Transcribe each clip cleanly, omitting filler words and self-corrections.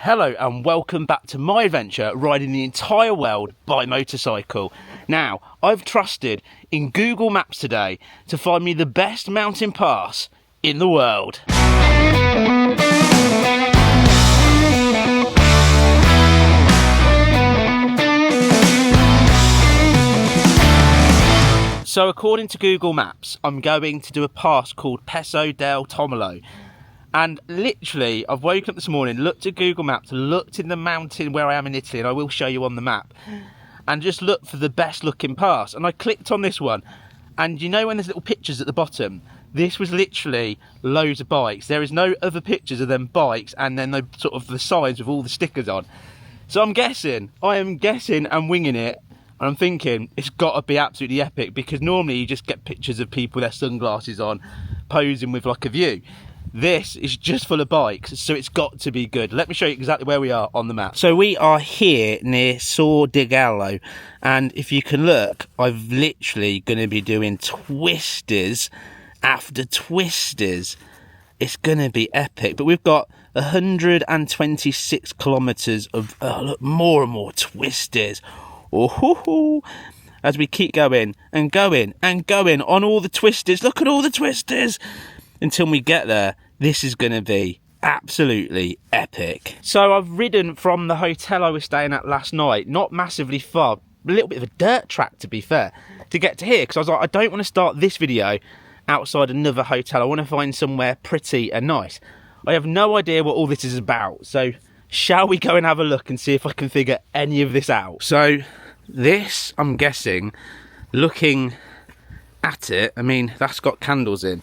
Hello and welcome back to my adventure riding the entire world by motorcycle. Now, I've trusted in Google Maps today to find me the best mountain pass in the world. So according to Google Maps, I'm going to do a pass called Peso del Tomolo. And literally, I've woken up this morning, looked at Google Maps, looked in the mountain where I am in Italy, and I will show you on the map, and just looked for the best looking pass. And I clicked on this one, and you know when there's little pictures at the bottom? This was literally loads of bikes. There is no other pictures of them bikes, and then the signs with all the stickers on. So I am guessing and winging it, and I'm thinking it's got to be absolutely epic, because normally you just get pictures of people with their sunglasses on, posing with like a view. This is just full of bikes, so it's got to be good. Let me show you exactly where we are on the map. So we are here near Sor di Gallo, and if you can look, I've literally going to be doing twisters after twisters. It's going to be epic, but we've got 126 kilometres of look, more and more twisters. Oh, as we keep going and going and going on all the twisters. Look at all the twisters. Until we get there, this is going to be absolutely epic. So I've ridden from the hotel I was staying at last night, not massively far, a little bit of a dirt track to be fair, to get to here, because I was like, I don't want to start this video outside another hotel. I want to find somewhere pretty and nice. I have no idea what all this is about, so shall we go and have a look and see if I can figure any of this out? So this, I'm guessing, looking at it, I mean, that's got candles in,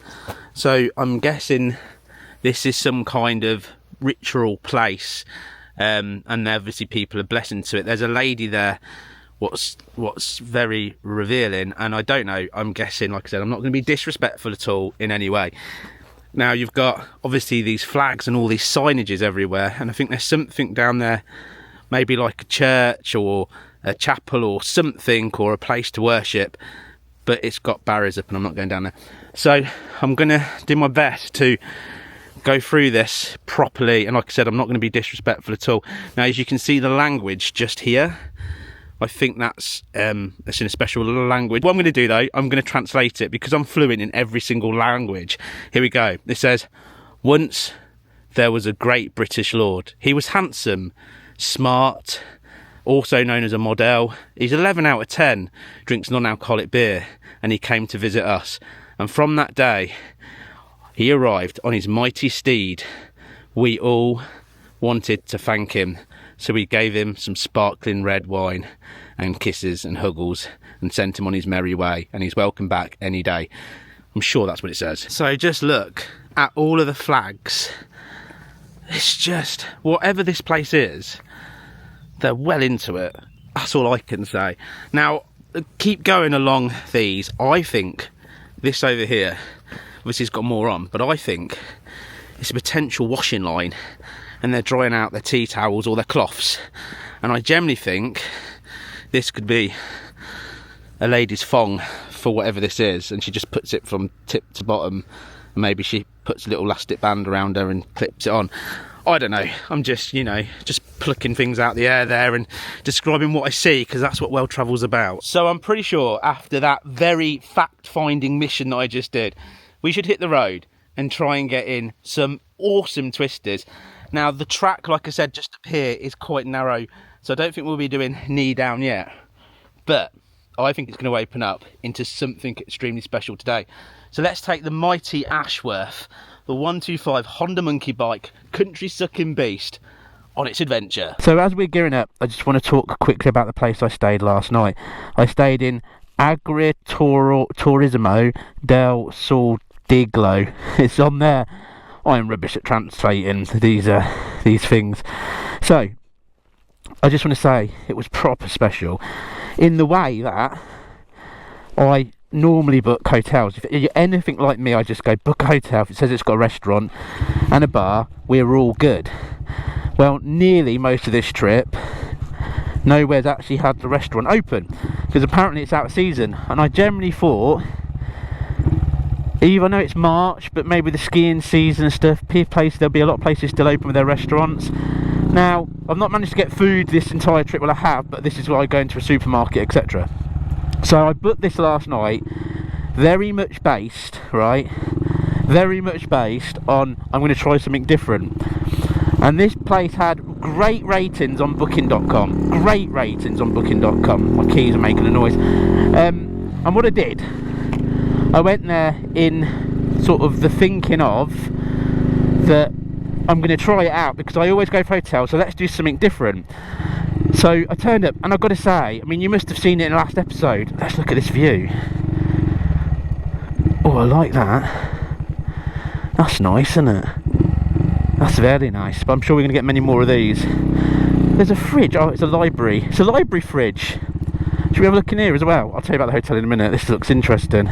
so I'm guessing this is some kind of ritual place, and obviously people are blessing to it. There's a lady there, what's very revealing, and I don't know, I'm guessing, like I said, I'm not going to be disrespectful at all in any way. Now you've got obviously these flags and all these signages everywhere, and I think there's something down there, maybe like a church or a chapel or something, or a place to worship, but it's got barriers up and I'm not going down there. So I'm going to do my best to go through this properly, and like I said, I'm not going to be disrespectful at all. Now as you can see the language just here, I think that's in a special language. What I'm going to do though, I'm going to translate it because I'm fluent in every single language. Here we go. It says, once there was a great British lord. He was handsome, smart, also known as a model. He's 11 out of 10, drinks non-alcoholic beer, and he came to visit us. And from that day, he arrived on his mighty steed. We all wanted to thank him, so we gave him some sparkling red wine and kisses and huggles and sent him on his merry way, and he's welcome back any day. I'm sure that's what it says. So just look at all of the flags. It's just, whatever this place is, they're well into it. That's all I can say. Now, keep going along these. I think this over here, obviously it's got more on, but I think it's a potential washing line, and they're drying out their tea towels or their cloths. And I generally think this could be a lady's thong for whatever this is, and she just puts it from tip to bottom, and maybe she puts a little elastic band around her and clips it on. I don't know, I'm just, just plucking things out the air there and describing what I see, because that's what well travel's about. So I'm pretty sure after that very fact-finding mission that I just did, we should hit the road and try and get in some awesome twisters. Now the track, like I said, just up here is quite narrow, so I don't think we'll be doing knee down yet, but I think it's going to open up into something extremely special today. So let's take the mighty Ashworth, the 125 Honda monkey bike, country sucking beast, on its adventure. So as we're gearing up, I just want to talk quickly about the place I stayed last night. I stayed in Agriturismo del Sol di Gallo. It's on there. I'm rubbish at translating these things. So I just want to say it was proper special in the way that I normally book hotels. If you're anything like me, I just go book a hotel. If it says it's got a restaurant and a bar, we're all good. Well, nearly most of this trip, nowhere's actually had the restaurant open, because apparently it's out of season. And I generally thought, even though it's March, but maybe the skiing season and stuff, there'll be a lot of places still open with their restaurants. Now, I've not managed to get food this entire trip. Well, I have, but this is why I go into a supermarket, etc. So I booked this last night, very much based, right? Very much based on I'm going to try something different. And this place had great ratings on booking.com. Great ratings on booking.com. My keys are making a noise. And what I did, I went there in sort of the thinking of that I'm going to try it out because I always go for hotels, so let's do something different. So I turned up, and I've got to say, I mean, you must have seen it in the last episode. Let's look at this view. Oh, I like that. That's nice, isn't it? That's very nice, but I'm sure we're going to get many more of these. There's a fridge. Oh, it's a library. It's a library fridge. Should we have a look in here as well? I'll tell you about the hotel in a minute. This looks interesting.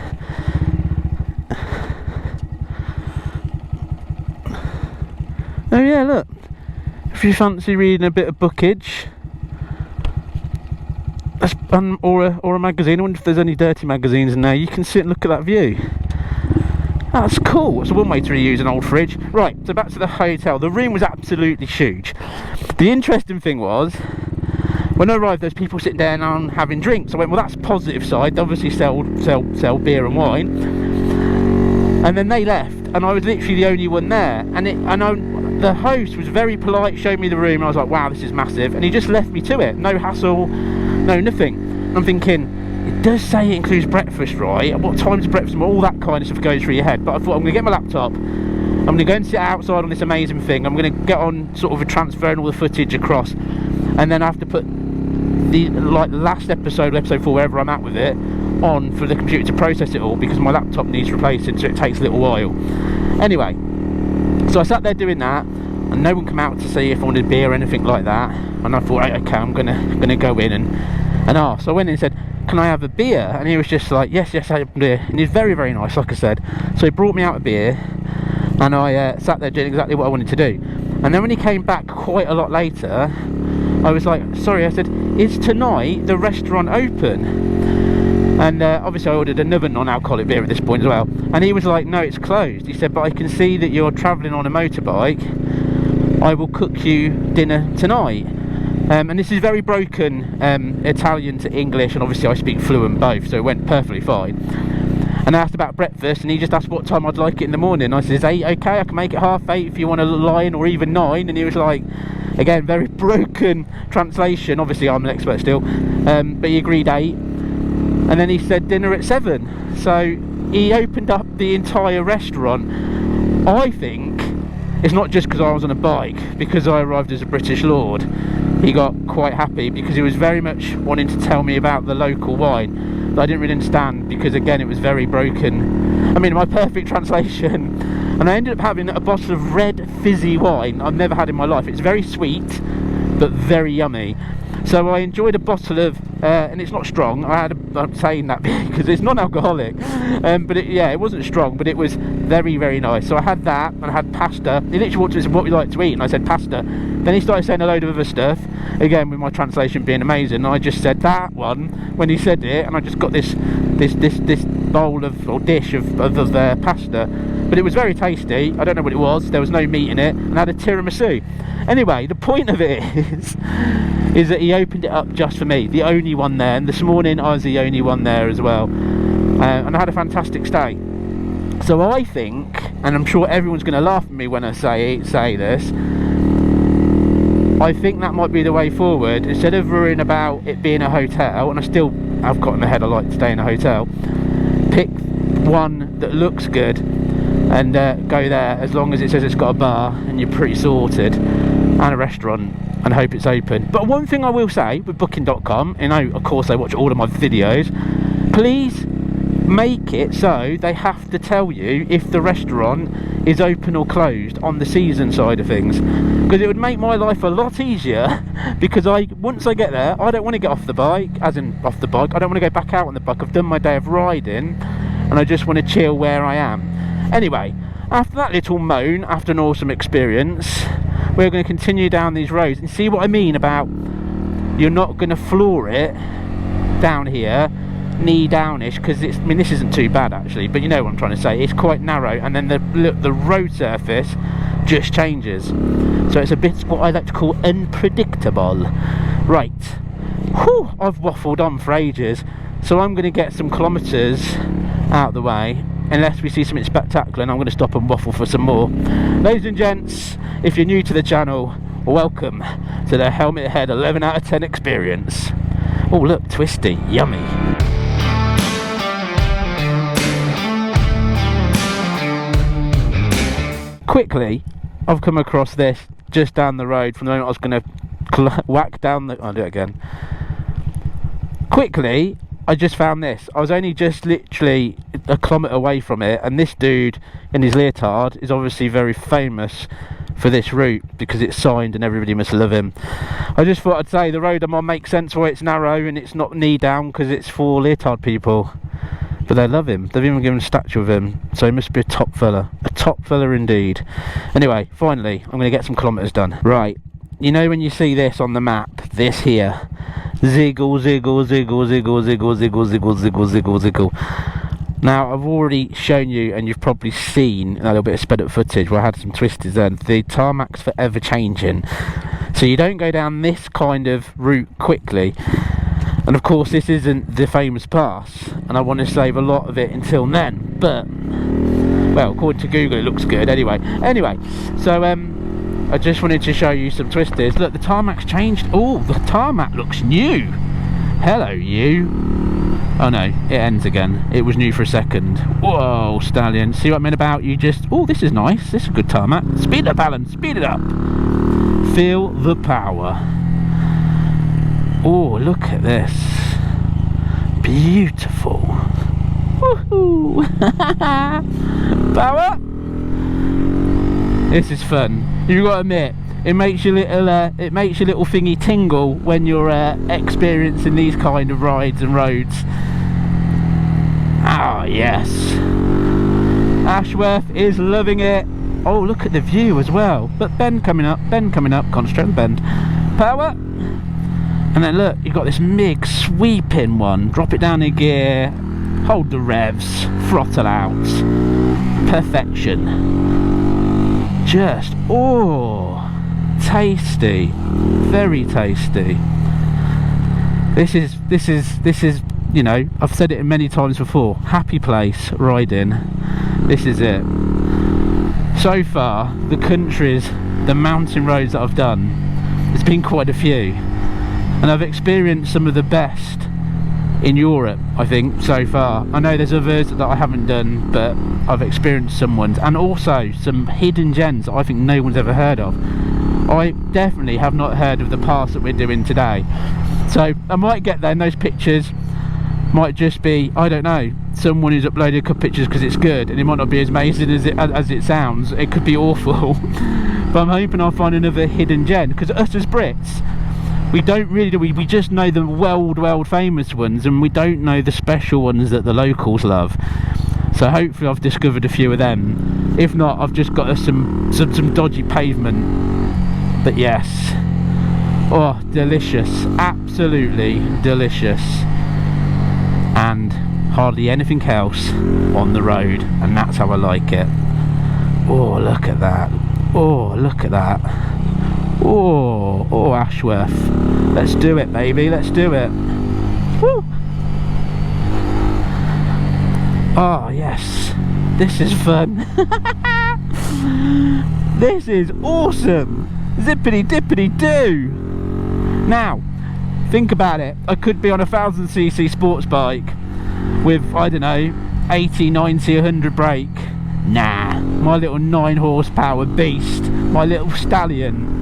Oh yeah, look. If you fancy reading a bit of bookage, or a magazine. I wonder if there's any dirty magazines in there. You can sit and look at that view. That's cool. It's one way to reuse an old fridge. Right, so back to the hotel. The room was absolutely huge. The interesting thing was, when I arrived, there's people sitting down and having drinks. I went, well, that's positive side. They obviously sell beer and wine. And then they left, and I was literally the only one there. The host was very polite, showed me the room, and I was like, wow, this is massive. And he just left me to it. No hassle, no nothing. And I'm thinking, it does say it includes breakfast, right? At what time's breakfast? All that kind of stuff goes through your head. But I thought, I'm going to get my laptop. I'm going to go and sit outside on this amazing thing. I'm going to get on sort of a transferring all the footage across. And then I have to put the last episode 4, wherever I'm at with it, on for the computer to process it all, because my laptop needs replacing, so it takes a little while. Anyway, so I sat there doing that, and no one came out to see if I wanted beer or anything like that. And I thought, right, okay, I'm gonna go in and ask. So I went in and said, can I have a beer? And he was just like, yes, I have a beer. And he's very, very nice, like I said. So he brought me out a beer, and I sat there doing exactly what I wanted to do. And then when he came back quite a lot later, I was like, sorry, I said, is tonight the restaurant open? And obviously I ordered another non-alcoholic beer at this point as well. And he was like, no, it's closed. He said, but I can see that you're travelling on a motorbike. I will cook you dinner tonight. And this is very broken Italian to English, and obviously I speak fluent both, so it went perfectly fine. And I asked about breakfast, and he just asked what time I'd like it in the morning. I said, is 8 okay? I can make it 8:30 if you want a line, or even 9. And he was like, again, very broken translation. Obviously I'm an expert still, but he agreed 8. And then he said dinner at 7. So he opened up the entire restaurant. I think it's not just because I was on a bike, because I arrived as a British lord. He got quite happy because he was very much wanting to tell me about the local wine that I didn't really understand, because again it was very broken. I mean, my perfect translation. And I ended up having a bottle of red fizzy wine I've never had in my life. It's very sweet but very yummy. So I enjoyed a bottle of, and it's not strong. I'm saying that because it's non-alcoholic, but it wasn't strong, but it was very, very nice. So I had that, and I had pasta. He literally walked to me and said, what would you like to eat? And I said pasta. Then he started saying a load of other stuff, again with my translation being amazing. And I just said that one when he said it, and I just got this bowl of, or dish of pasta. But it was very tasty. I don't know what it was. There was no meat in it, and I had a tiramisu. Anyway, the point of it is that he opened it up just for me, the only one there. And this morning I was the only one there as well, and I had a fantastic stay. So I think, and I'm sure everyone's going to laugh at me when I say this, I think that might be the way forward. Instead of worrying about it being a hotel, and I've got in my head I like to stay in a hotel, pick one that looks good and go there, as long as it says it's got a bar and you're pretty sorted, and a restaurant, and hope it's open. But one thing I will say with booking.com, you know, of course they watch all of my videos, please make it so they have to tell you if the restaurant is open or closed on the season side of things, because it would make my life a lot easier. Because once I get there, I don't want to get off the bike, I don't want to go back out on the bike. I've done my day of riding, and I just want to chill where I am. Anyway, after that little moan, after an awesome experience, we're going to continue down these roads and see what I mean about you're not going to floor it down here knee downish, because this isn't too bad actually, but you know what I'm trying to say. It's quite narrow, and then the road surface just changes. So it's a bit what I like to call unpredictable. Right, whew, I've waffled on for ages, so I'm going to get some kilometres out of the way, unless we see something spectacular, and I'm going to stop and waffle for some more. Ladies and gents, if you're new to the channel, welcome to the Helmet Head 11 out of 10 experience. Oh look, twisty, yummy. Quickly, I've come across this just down the road from the moment I was going to whack down the... I'll do it again. Quickly, I just found this. I was only just literally a kilometre away from it, and this dude in his leotard is obviously very famous for this route because it's signed and everybody must love him. I just thought I'd say the road I'm on makes sense why it's narrow and it's not knee down, because it's for leotard people. But they love him. They've even given a statue of him, so he must be a top fella. A top fella indeed. Anyway, finally, I'm going to get some kilometres done. Right, you know when you see this on the map, this here, ziggle, ziggle, ziggle, ziggle, ziggle, ziggle, ziggle, ziggle, ziggle, ziggle. Now, I've already shown you, and you've probably seen a little bit of sped up footage where I had some twisties then. The tarmac's forever changing. So you don't go down this kind of route quickly. And of course this isn't the famous pass, and I want to save a lot of it until then, but, well, according to Google it looks good anyway. So I just wanted to show you some twisties. Look, the tarmac's changed. Oh, the tarmac looks new. Hello, you. Oh no, it ends again. It was new for a second. Whoa, stallion. See what I mean about you just... Oh, this is nice. This is a good tarmac. Speed up, Alan. Speed it up. Feel the power. Oh, look at this. Beautiful. Woohoo! Power! This is fun. You've got to admit, it makes your little thingy tingle when you're experiencing these kind of rides and roads. Ah, yes. Ashworth is loving it. Oh, look at the view as well. But bend coming up, concentrate on the bend. Power! And then look, you've got this big sweeping one. Drop it down in gear, hold the revs, throttle out. Perfection. Just, oh, tasty. Very tasty. This is, you know, I've said it many times before. Happy place riding. This is it. So far, the countries, the mountain roads that I've done, there's been quite a few. And I've experienced some of the best in Europe, I think, so far. I know there's others that I haven't done, but I've experienced some ones. And also some hidden gems that I think no one's ever heard of. I definitely have not heard of the pass that we're doing today. So I might get there, and those pictures might just be, I don't know, someone who's uploaded a couple pictures because it's good, and it might not be as amazing as it sounds. It could be awful. But I'm hoping I'll find another hidden gem, because us as Brits, we don't really do, we just know the world famous ones, and we don't know the special ones that the locals love. So hopefully I've discovered a few of them. If not, I've just got some dodgy pavement. But yes, oh, delicious, absolutely delicious, and hardly anything else on the road, and that's how I like it. Oh, look at that. Oh, look at that. Oh, Ashworth. Let's do it, baby. Let's do it. Woo! Oh, yes. This is fun. This is awesome. Zippity dippity doo. Now, think about it. I could be on a 1000cc sports bike with, I don't know, 80, 90, 100 brake. Nah, my little 9 horsepower beast, my little stallion,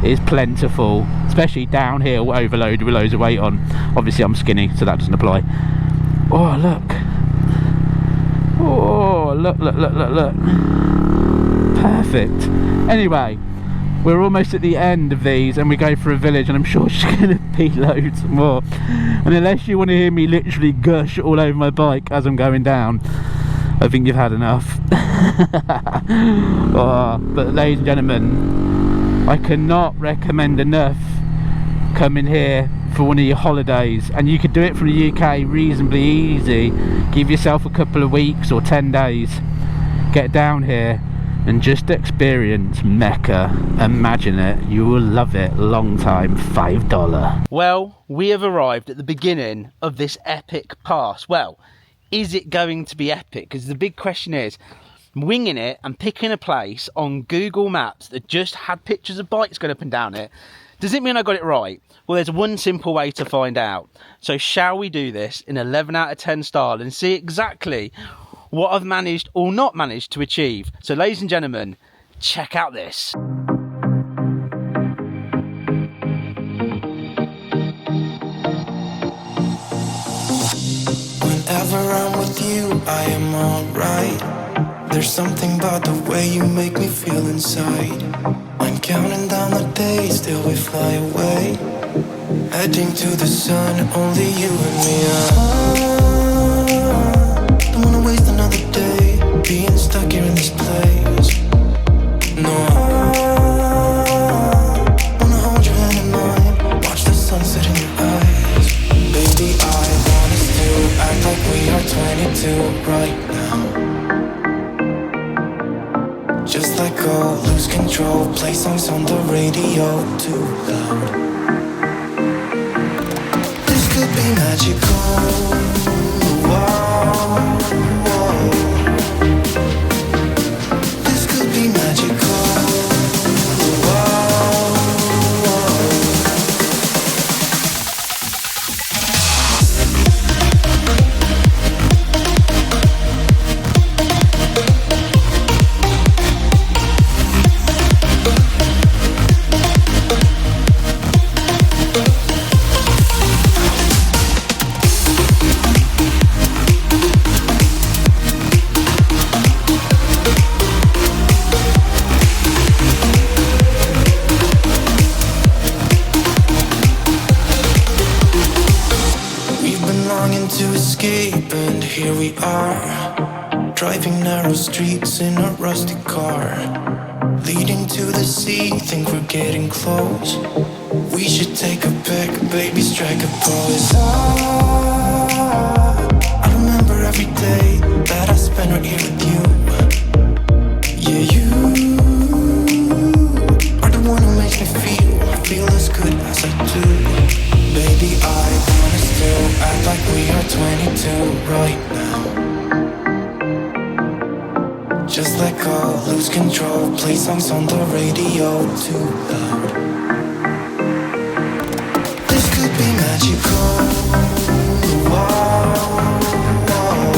is plentiful, especially downhill overload with loads of weight on. Obviously I'm skinny, so that doesn't apply. Oh, look. Oh, look. Perfect. Anyway, we're almost at the end of these, and we go for a village, and I'm sure there's going to be loads more. And unless you want to hear me literally gush all over my bike as I'm going down, I think you've had enough. Oh, but ladies and gentlemen, I cannot recommend enough coming here for one of your holidays, and you could do it from the UK reasonably easy. Give yourself a couple of weeks or 10 days, get down here, and just experience Mecca. Imagine it, you will love it. Long time, $5. Well, we have arrived at the beginning of this epic pass. Well, is it going to be epic? Because the big question is, winging it and picking a place on Google Maps that just had pictures of bikes going up and down it, does it mean I got it right? Well, there's one simple way to find out. So shall we do this in 11 out of 10 style and see exactly what I've managed or not managed to achieve? So ladies and gentlemen, check out this. Whenever I'm with you, I am alright. There's something about the way you make me feel inside. I'm counting down the days till we fly away, heading to the sun, only you and me. Don't wanna waste another day being stuck here in this place. No, wanna hold your hand in mine, watch the sunset in your eyes. Baby, I want us to act like we are 22 right now. Just let go, lose control, play songs on the radio too loud. This could be magical. Whoa, whoa. This could be magical. Whoa, to escape, and here we are, driving narrow streets in a rusty car, leading to the sea, think we're getting close. We should take a pic, baby, strike a pose. I remember every day that I spent right here with you. Yeah, you are the one who makes me feel as good as I do. Baby, I want us to act like we are 22 right now. Just let go, lose control, play songs on the radio too loud. This could be magical. Whoa, whoa.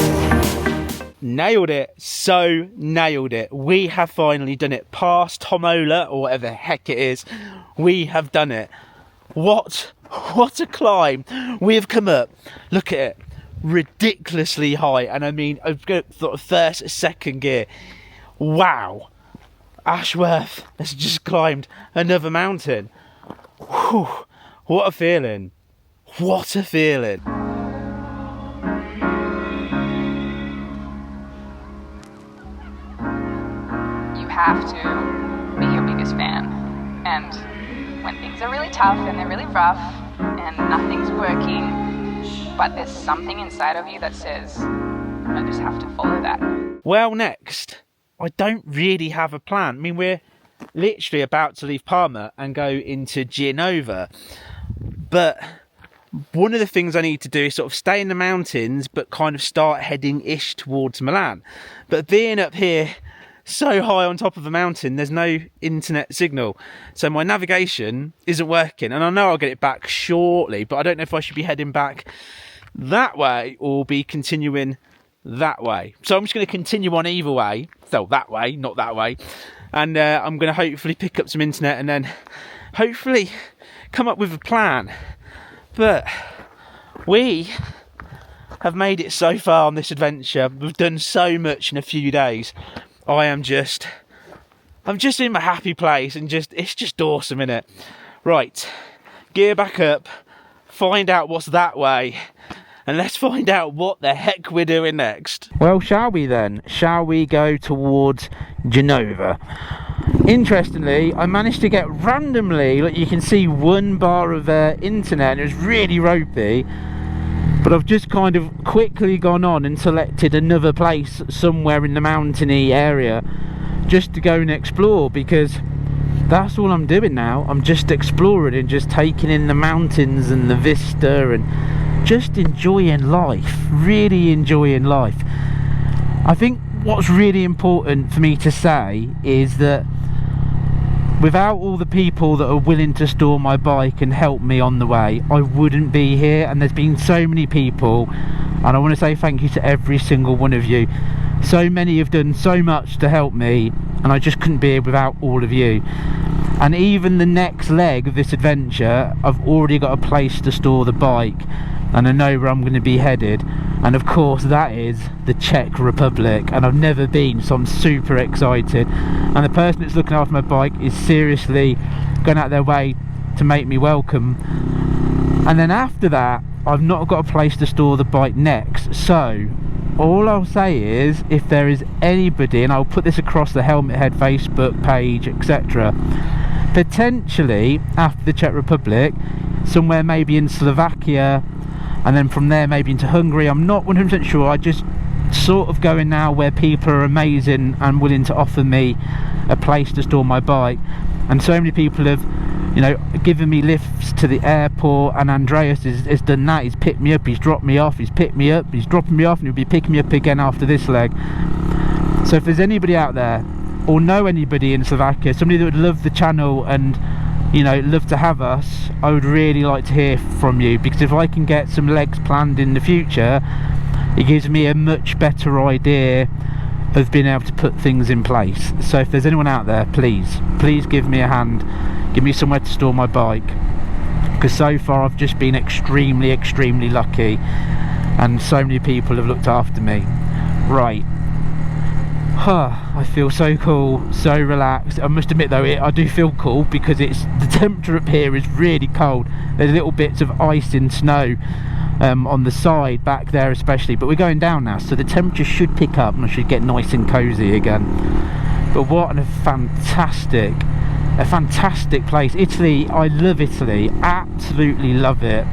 Nailed it, so nailed it. We have finally done it. Past Tomola, or whatever the heck it is, we have done it. What a climb. We have come up, look at it, ridiculously high, and I mean, I've got first, second gear. Wow, Ashworth has just climbed another mountain. Whew, what a feeling, what a feeling. You have to be your biggest fan, and when things are really tough and they're really rough and nothing's working, but there's something inside of you that says, I just have to follow that. Well, next, I don't really have a plan. I mean, we're literally about to leave Parma and go into Genova, but one of the things I need to do is sort of stay in the mountains but kind of start heading ish towards Milan. But being up here so high on top of a mountain, there's no internet signal, so my navigation isn't working, and I know I'll get it back shortly, but I don't know if I should be heading back that way or be continuing that way. So I'm just going to continue on either way, so that way, not that way, and I'm going to hopefully pick up some internet and then hopefully come up with a plan. But we have made it so far on this adventure. We've done so much in a few days. I'm just in my happy place, and it's just awesome, innit? Right, gear back up, find out what's that way, and let's find out what the heck we're doing next. Well, shall we then? Shall we go towards Genova? Interestingly, I managed to get randomly, like you can see, 1 bar of internet, and it was really ropey. But I've just kind of quickly gone on and selected another place somewhere in the mountainy area just to go and explore, because that's all I'm doing now. I'm just exploring and just taking in the mountains and the vista and just enjoying life, really enjoying life. I think what's really important for me to say is that without all the people that are willing to store my bike and help me on the way, I wouldn't be here. And there's been so many people, and I want to say thank you to every single one of you. So many have done so much to help me, and I just couldn't be here without all of you. And even the next leg of this adventure, I've already got a place to store the bike, and I know where I'm going to be headed, and of course that is the Czech Republic, and I've never been, so I'm super excited. And the person that's looking after my bike is seriously going out their way to make me welcome. And then after that, I've not got a place to store the bike next, so all I'll say is, if there is anybody, and I'll put this across the Helmet Head Facebook page, etc., potentially after the Czech Republic, somewhere maybe in Slovakia, and then from there maybe into Hungary. I'm not 100% sure. I just sort of going now where people are amazing and willing to offer me a place to store my bike. And so many people have, you know, given me lifts to the airport, and Andreas has done that. He's picked me up, he's dropped me off, he's picked me up, he's dropping me off, and he'll be picking me up again after this leg. So if there's anybody out there, or know anybody in Slovakia, somebody that would love the channel and, you know, love to have us, I would really like to hear from you, because if I can get some legs planned in the future, it gives me a much better idea of being able to put things in place. So if there's anyone out there, please give me a hand, give me somewhere to store my bike, because so far I've just been extremely lucky, and so many people have looked after me. Right, I feel so cool, so relaxed. I must admit though, I do feel cool, because the temperature up here is really cold. There's little bits of ice and snow on the side back there especially, but we're going down now, so the temperature should pick up and I should get nice and cozy again. But what a fantastic place. Italy, I love Italy, absolutely love it.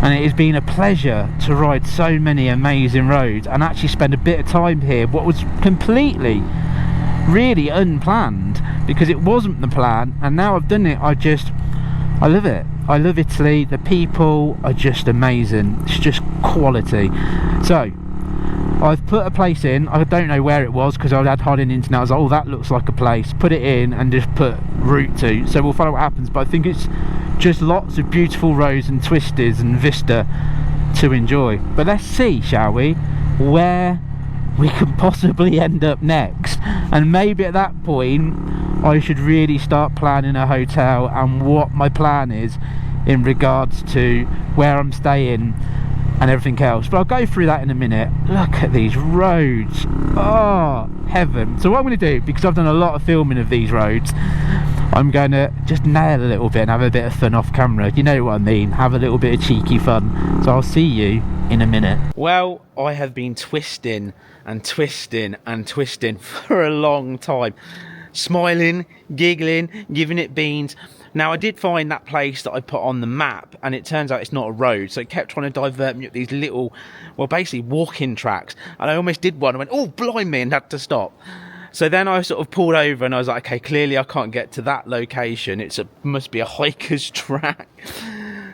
And it has been a pleasure to ride so many amazing roads and actually spend a bit of time here, what was completely really unplanned, because it wasn't the plan, and now I've done it, I love it. I love Italy. The people are just amazing. It's just quality. So I've put a place in. I don't know where it was, because I had hard in internet. I was like, oh, that looks like a place. Put it in and just put route to. So we'll follow what happens. But I think it's just lots of beautiful roads and twisties and vista to enjoy. But let's see, shall we, where we can possibly end up next. And maybe at that point I should really start planning a hotel and what my plan is in regards to where I'm staying and everything else. But I'll go through that in a minute. Look at these roads. Oh, heaven. So what I'm going to do, because I've done a lot of filming of these roads, I'm going to just nail a little bit and have a bit of fun off camera. You know what I mean? Have a little bit of cheeky fun. So I'll see you in a minute. Well, I have been twisting and twisting and twisting for a long time. Smiling, giggling, giving it beans. Now, I did find that place that I put on the map, and it turns out it's not a road, so it kept trying to divert me up these little, well, basically walking tracks, and I almost did one and went, oh, blimey, and had to stop. So then I sort of pulled over and I was like, okay, clearly I can't get to that location. Must be a hiker's track.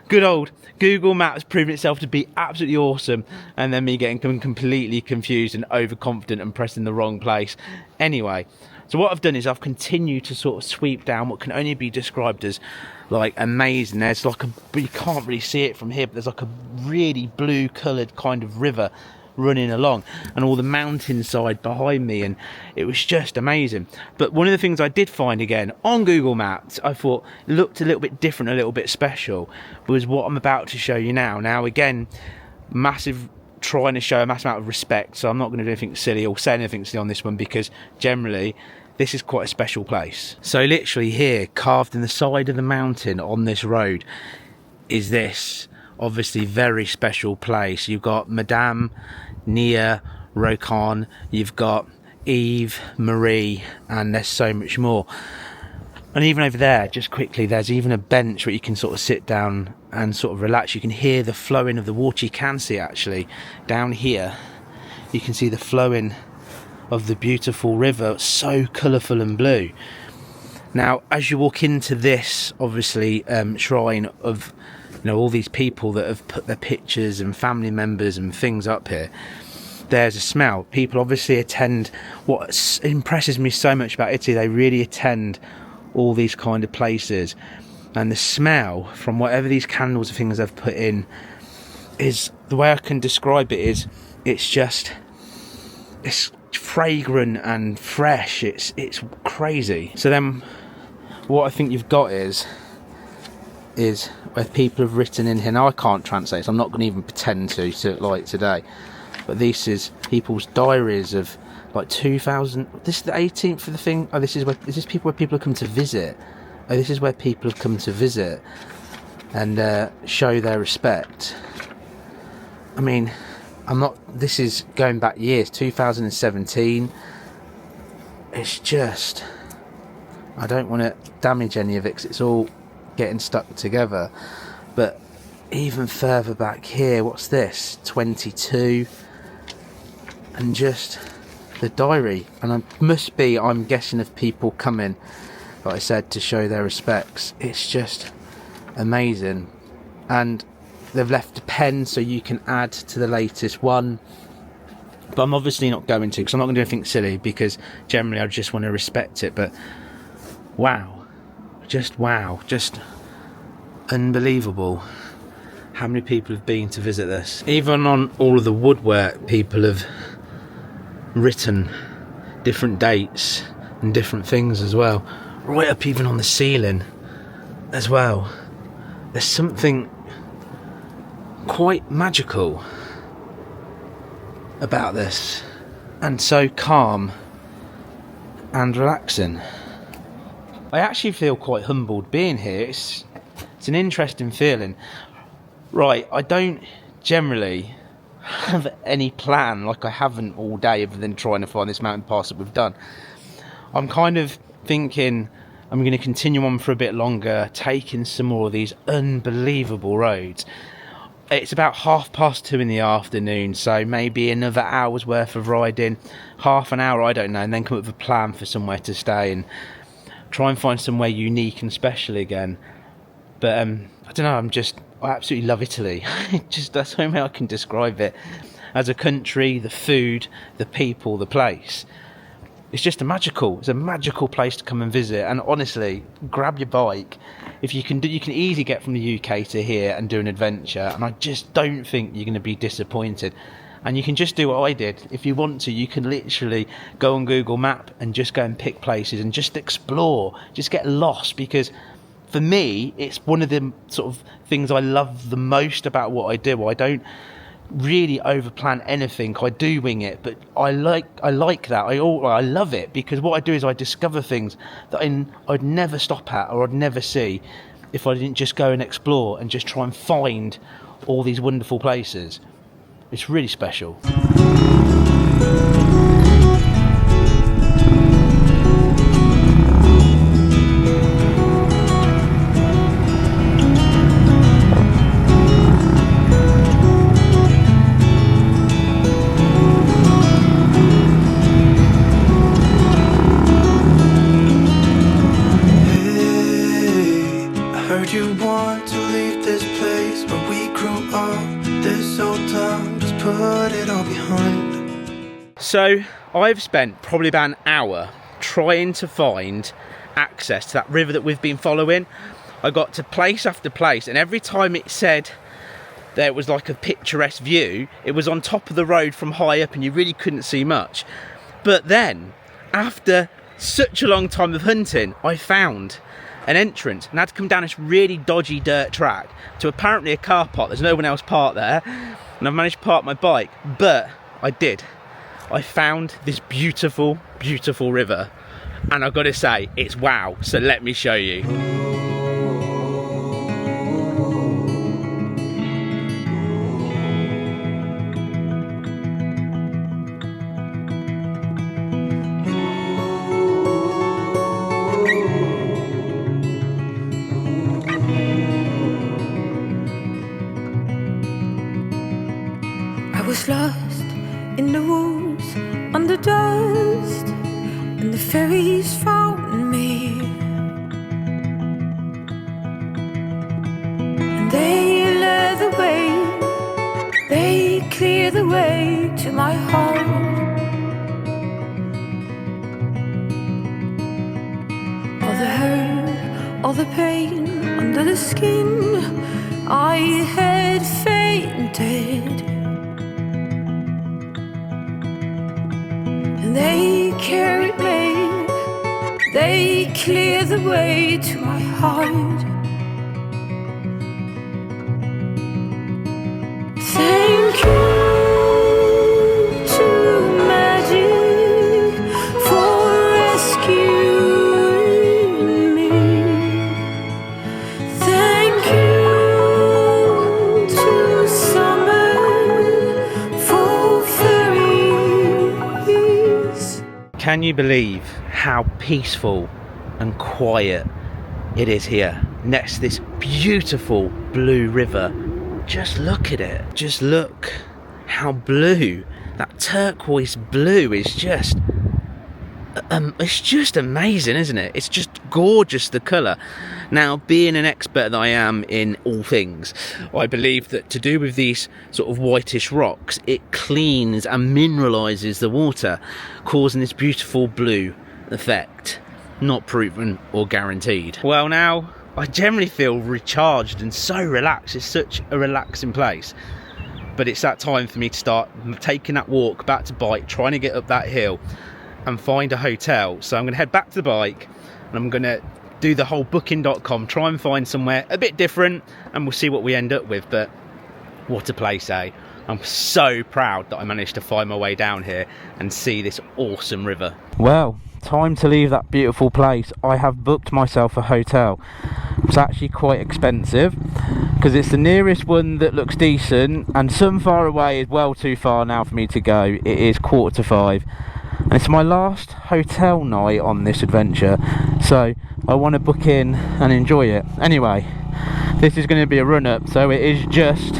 Good old Google Maps proving itself to be absolutely awesome, and then me getting completely confused and overconfident and pressing the wrong place. Anyway, so what I've done is I've continued to sort of sweep down what can only be described as like amazing. There's like you can't really see it from here, but there's like a really blue coloured kind of river running along, and all the mountainside behind me, and it was just amazing. But one of the things I did find again on Google Maps, I thought looked a little bit different, a little bit special, was what I'm about to show you now. Now again, trying to show a massive amount of respect, so I'm not going to do anything silly or say anything silly on this one, because generally this is quite a special place. So literally here, carved in the side of the mountain on this road, is this obviously very special place. You've got Madame, Nia, Rokan, you've got Eve, Marie, and there's so much more. And even over there, just quickly, there's even a bench where you can sort of sit down and sort of relax. You can hear the flowing of the water. You can see actually down here, you can see the flowing of the beautiful river, so colourful and blue. Now, as you walk into this, obviously, shrine of, you know, all these people that have put their pictures and family members and things up here, there's a smell. People obviously attend. What impresses me so much about Italy, they really attend all these kind of places, and the smell from whatever these candles and things they've put in is, the way I can describe it is, it's fragrant and fresh. It's crazy. So then what I think you've got is where people have written in here. Now I can't translate, so I'm not going to even pretend to like today, but this is people's diaries of like 2000. This is the 18th of the thing. Oh, this is people where people have come to visit. Oh, this is where people have come to visit and show their respect. I mean, this is going back years, 2017. It's just, I don't want to damage any of it because it's all getting stuck together. But even further back here, what's this? 22. And just the diary. And I'm guessing of people coming, like I said, to show their respects. It's just amazing. And they've left a pen so you can add to the latest one, but I'm obviously not going to, because I'm not going to do anything silly, because generally I just want to respect it. But wow, just unbelievable how many people have been to visit this. Even on all of the woodwork, people have written different dates and different things as well, right up even on the ceiling as well. There's something quite magical about this, and so calm and relaxing. I actually feel quite humbled being here. It's an interesting feeling. Right, I don't generally have any plan, like I haven't all day, other than trying to find this mountain pass that we've done. I'm kind of thinking I'm going to continue on for a bit longer, taking some more of these unbelievable roads. It's about 2:30 in the afternoon, so maybe another hour's worth of riding, half an hour, I don't know, and then come up with a plan for somewhere to stay and try and find somewhere unique and special again. But I don't know, I absolutely love Italy. That's the only way I can describe it. As a country, the food, the people, the place. It's just it's a magical place to come and visit. And honestly, grab your bike. If you can easily get from the UK to here and do an adventure, and I just don't think you're going to be disappointed. And you can just do what I did. If you want to, you can literally go on Google Map and just go and pick places and just explore, just get lost. Because for me, it's one of the sort of things I love the most about what I do. I don't really overplan anything. I do wing it, but I like that. I love it, because what I do is I discover things that I'd never stop at or I'd never see if I didn't just go and explore and just try and find all these wonderful places. It's really special. You want to leave this place where we grew up, this old town, just put it all behind. So I've spent probably about an hour trying to find access to that river that we've been following. I got to place after place, and every time it said there was like a picturesque view, it was on top of the road from high up and you really couldn't see much. But then, after such a long time of hunting, I found an entrance and I had to come down this really dodgy dirt track to apparently a car park. There's no one else parked there, and I've managed to park my bike, but I found this beautiful, beautiful river, and I've got to say, it's wow. So let me show you. I was lost in the woods, on the dark fairies found me, and they led the way, they cleared the way to my heart. All the hurt, all the pain under the skin, I had fainted. And they carried me, they cleared the way to my heart. Thank you to magic for rescuing me. Thank you to summer for fairies. Can you believe how peaceful and quiet it is here next to this beautiful blue river? Just look at it. Just look how blue. That turquoise blue is just it's just amazing, isn't it? It's just gorgeous, the colour. Now, being an expert that I am in all things, I believe that to do with these sort of whitish rocks, it cleans and mineralises the water, causing this beautiful blue effect. Not proven or guaranteed. Well, now I generally feel recharged and so relaxed. It's such a relaxing place. But it's that time for me to start taking that walk back to bike, trying to get up that hill and find a hotel. So I'm going to head back to the bike and I'm going to do the whole booking.com, try and find somewhere a bit different, and we'll see what we end up with. But what a place, eh? I'm so proud that I managed to find my way down here and see this awesome river. Well, time to leave that beautiful place. I have booked myself a hotel. It's actually quite expensive because it's the nearest one that looks decent, and some far away is well too far now for me to go. It is 5:15 and it's my last hotel night on this adventure, so I want to book in and enjoy it. Anyway, this is going to be a run up, so it is just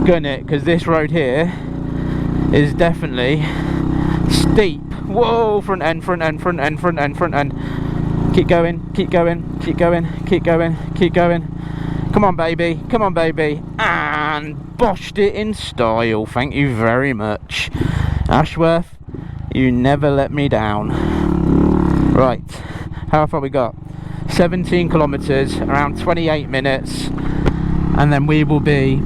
gun it, because this road here is definitely steep. Whoa, front end, front end, front end, front end, front end. Keep going, keep going, keep going, keep going, keep going. Come on, baby, come on, baby. And boshed it in style. Thank you very much, Ashworth. You never let me down. Right, how far we got? 17 kilometers, around 28 minutes, and then we will be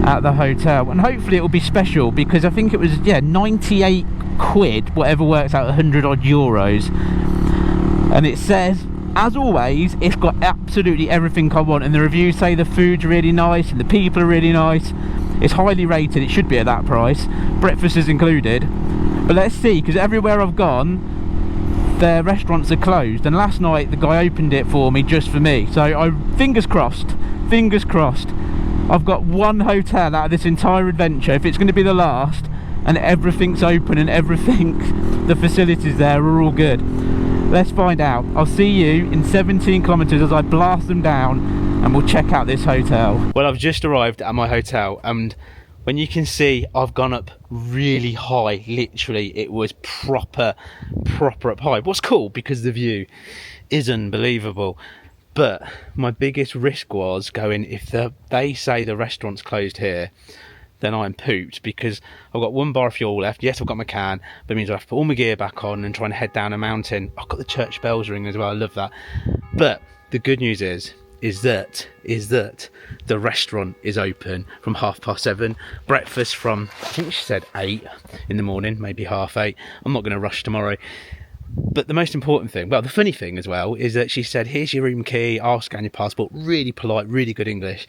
at the hotel, and hopefully it will be special, because I think it was 98 quid, whatever works out 100 odd euros, and it says, as always, it's got absolutely everything I want, and the reviews say the food's really nice and the people are really nice. It's highly rated. It should be at that price, breakfast is included. But let's see, because everywhere I've gone their restaurants are closed, and last night the guy opened it for me, just for me, so I fingers crossed, I've got one hotel out of this entire adventure, if it's going to be the last, and everything's open and everything, the facilities there are all good. Let's find out. I'll see you in 17 kilometers as I blast them down, and we'll check out this hotel. Well, I've just arrived at my hotel, and when you can see, I've gone up really high. Literally, it was proper up high. What's cool, because the view is unbelievable. But my biggest risk was going, if they say the restaurant's closed here, then I'm pooped, because I've got 1 bar of fuel left. Yes, I've got my can, but it means I have to put all my gear back on and try and head down a mountain. I've got the church bells ringing as well. I love that. But the good news is that the restaurant is open from 7:30. Breakfast from, I think she said 8 in the morning, maybe 8:30. I'm not going to rush tomorrow. But the most important thing, well, the funny thing as well, is that she said, here's your room key, I'll scan your passport. Really polite, really good English.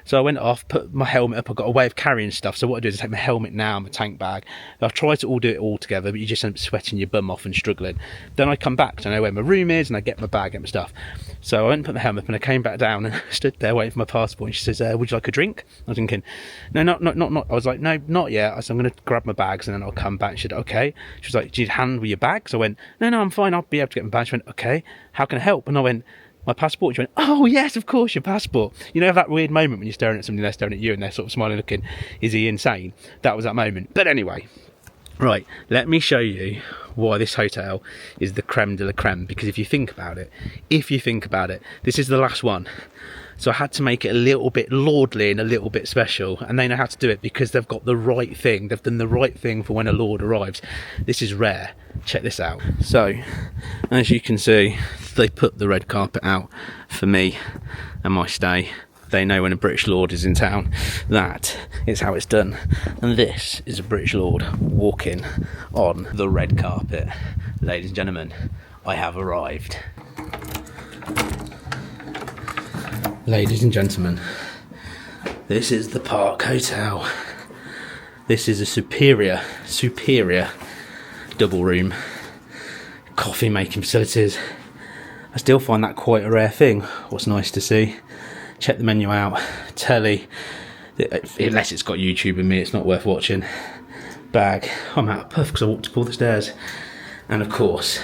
So I went off, put my helmet up. I've got a way of carrying stuff, so what I do is I take my helmet now and my tank bag. I've tried to do it all together, but you just end up sweating your bum off and struggling. Then I come back, so I know where my room is, and I get my bag, get my stuff. So I went and put my helmet up, and I came back down and stood there waiting for my passport, and she says, would you like a drink? I was thinking, no, not. I was like, no, not yet. I said, I'm going to grab my bags and then I'll come back. She said, okay. She was like, do you handle your bags? I went, no, I'm fine, I'll be able to get my bag. She went, okay, how can I help? And I went, my passport. She went, oh yes, of course, your passport. You know that weird moment when you're staring at somebody, they're staring at you, and they're sort of smiling, looking, is he insane? That was that moment. But anyway, Right, let me show you why this hotel is the creme de la creme, because if you think about it, this is the last one. So I had to make it a little bit lordly and a little bit special, and they know how to do it because they've got the right thing. They've done the right thing for when a lord arrives. This is rare. Check this out. So, as you can see, they put the red carpet out for me and my stay. They know when a British lord is in town. That is how it's done. And this is a British lord walking on the red carpet. Ladies and gentlemen, I have arrived. Ladies and gentlemen, this is the Park Hotel. This is a superior double room, coffee making facilities. I still find that quite a rare thing. What's nice to see. Check the menu out. Telly, unless it's got YouTube in me, it's not worth watching. Bag. I'm out of puff because I walked up all the stairs. And of course,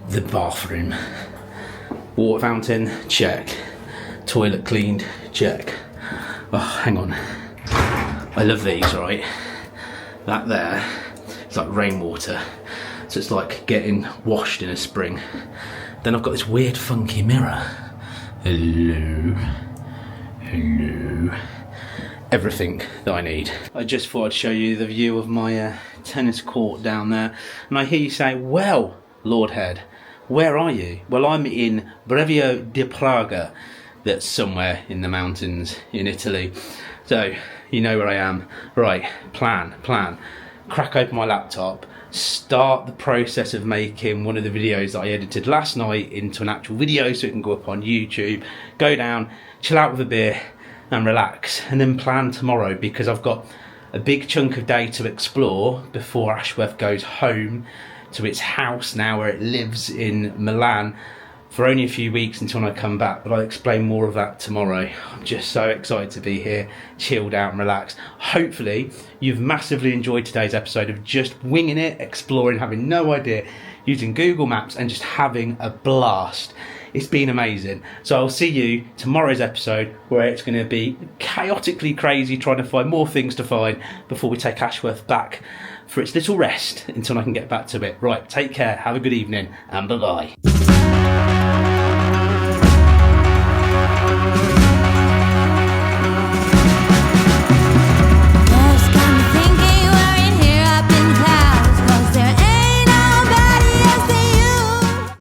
the bathroom. Water fountain, check. Toilet cleaned, check. Oh, hang on. I love these, right? That there, it's like rainwater. So it's like getting washed in a spring. Then I've got this weird funky mirror. Hello. Everything that I need. I just thought I'd show you the view of my tennis court down there. And I hear you say, well, Lord Head, where are you? Well, I'm in Brevio di Praga. That's somewhere in the mountains in Italy. So, you know where I am. Right, plan. Crack open my laptop, start the process of making one of the videos that I edited last night into an actual video so it can go up on YouTube. Go down, chill out with a beer and relax. And then plan tomorrow, because I've got a big chunk of day to explore before Ashworth goes home to its house now where it lives in Milan for only a few weeks until I come back, but I'll explain more of that tomorrow. I'm just so excited to be here, chilled out and relaxed. Hopefully you've massively enjoyed today's episode of just winging it, exploring, having no idea, using Google Maps and just having a blast. It's been amazing. So I'll see you tomorrow's episode, where it's going to be chaotically crazy trying to find more things to find before we take Ashworth back for its little rest until I can get back to it. Right, take care, have a good evening, and bye-bye.